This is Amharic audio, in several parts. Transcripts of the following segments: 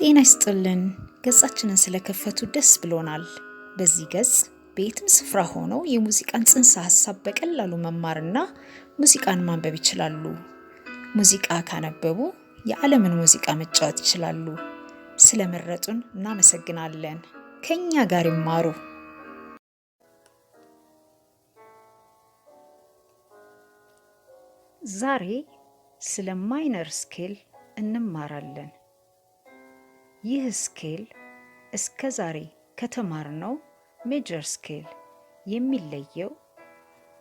ጤና ይስጥልን። ገጻችንን ስለከፈቱ ደስ ብሎናል። በዚህ ገጽ በየትም ስፍራ ሆነው የሙዚቃን ጽንሰ ሐሳብ በቀላሉ መማርና ሙዚቃን ማንበብ ይችላሉ። ሙዚቃ ካነበቡ የዓለምን ሙዚቃ መጫወት ይችላሉ። ስለመረጡን እናመሰግናለን። ከኛ ጋር ይማሩ። ዛሬ ስለ ማይነር ስኬል እንማራለን። ይህ ስኬል እስከ ዛሬ ከተማርነው ሜጀር ስኬል የሚለየው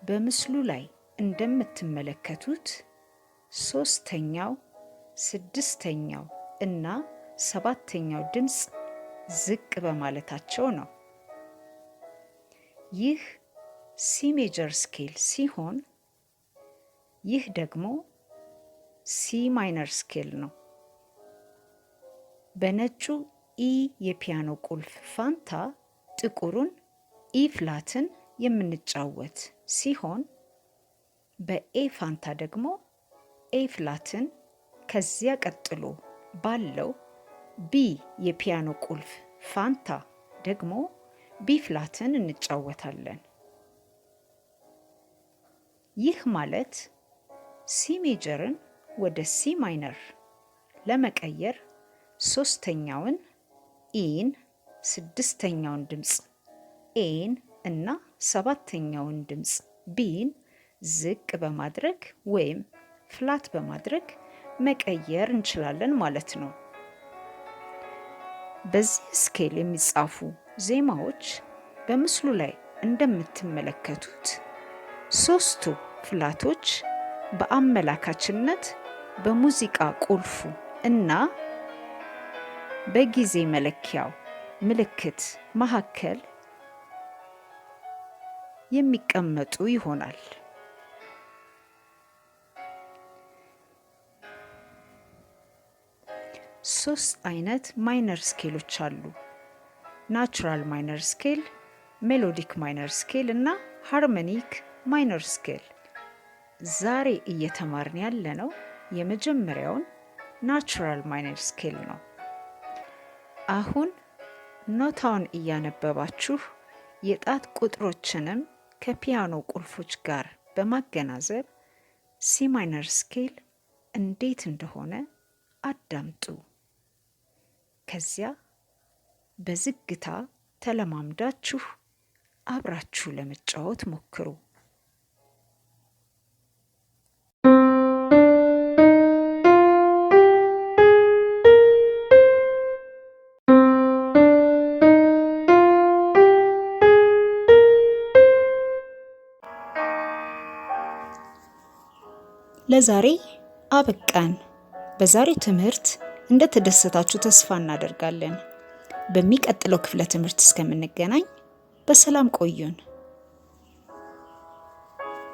በምስሉ ላይ እንደምትመለከቱት ሶስተኛው፣ ስድስተኛው እና ሰባተኛው ድምፅ ዝቅ በማለታቸው ነው። ይህ ሲ ሜጀር ስኬል ሲሆን ይህ ደግሞ ሲ ማይነር ስኬል ነው። በነጩ ኢ የፒያኖ ቁልፍ ፋንታ ጥቁሩን ኢ ፍላትን የምንጫወት ሲሆን በኤ ፋንታ ደግሞ ኤ ፍላትን ከዚያ ቀጥሎ ባለው ቢ የፒያኖ ቁልፍ ፋንታ ደግሞ ቢ ፍላትን እንጫወታለን። ይህ ማለት ሲ ሜጀርን ወደ ሲ ማይነር ለመቀየር ሶስተኛውን ኢን፣ ስድስተኛውን ድምፅ ኤን እና ሰባተኛውን ድምፅ ቢን ዝቅ በማድረግ ወይም ፍላት በማድረግ መቀየር እንችላለን ማለት ነው። በዚህ ስኬል የሚጻፉ ዜማዎች በምስሉ ላይ እንደምትመለከቱት ሶስቱ ፍላቶች በአመላካችነት በሙዚቃ ቁልፉ እና በጊዜ መለኪያው ምልክት መካከል የሚቀመጡ ይሆናል። ሶስት አይነት ማይነር ስኬሎች አሉ። ናቹራል ማይነር ስኬል፣ ሜሎዲክ ማይነር ስኬል እና ሃርሞኒክ ማይነር ስኬል። ዛሬ እየተማርን ያለነው የመጀመሪያውን ናቹራል ማይነር ስኬል ነው። አሁን ኖታውን እያነበባችሁ የጣት ቁጥሮችንም ከፒያኖ ቁልፎች ጋር በማገናዘብ ሲ ማይነር ስኬል እንዴት እንደሆነ አዳምጡ። ከዚያ በዝግታ ተለማምዳችሁ አብራችሁ ለመጫወት ሞክሩ። ለዛሬ አበቃን። በዛሬው ትምህርት እንደተደሰታችሁ ተስፋ እናደርጋለን። በሚቀጥለው ክፍለ ትምህርት እስከምንገናኝ በሰላም ቆዩን።